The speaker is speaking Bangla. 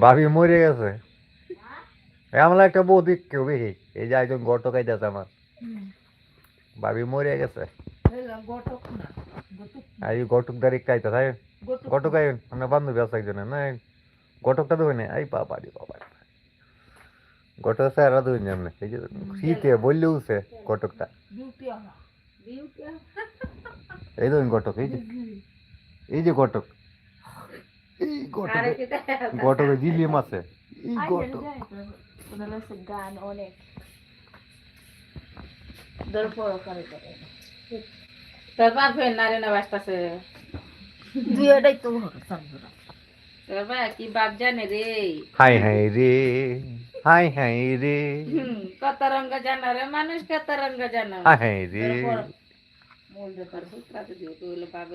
ভাবি মরে গেছে। এমন একটা বউ দিক কেউ বেশি এই যে একজন গট খাইতেছে আমার ভাবি মরে গেছে আর এই গটক দাঁড়ি খাইতে থাকে গটক আই আমার বান্ধবী আছে একজনের না গটকটা দেবে না এই বাবা রে বাবা গটক স্যার দেবে না এই যে শীতে বললে উঠছে গটকটা এই ধরুন গটক এই যে গটক এই গটক গটকে জিলিম আছে এই গটক গান অনেক তারপর ফের নারে না বাসতাছে দুইটাই তো তারপর কি বাপ জানে রে হাই হাই রে হাই হাই রে কত রঙ জানো রে মানুষ কত রঙ জানো হাই হাই রে মূল ব্যাপার হুকরাতে দিও তো হলো বাবা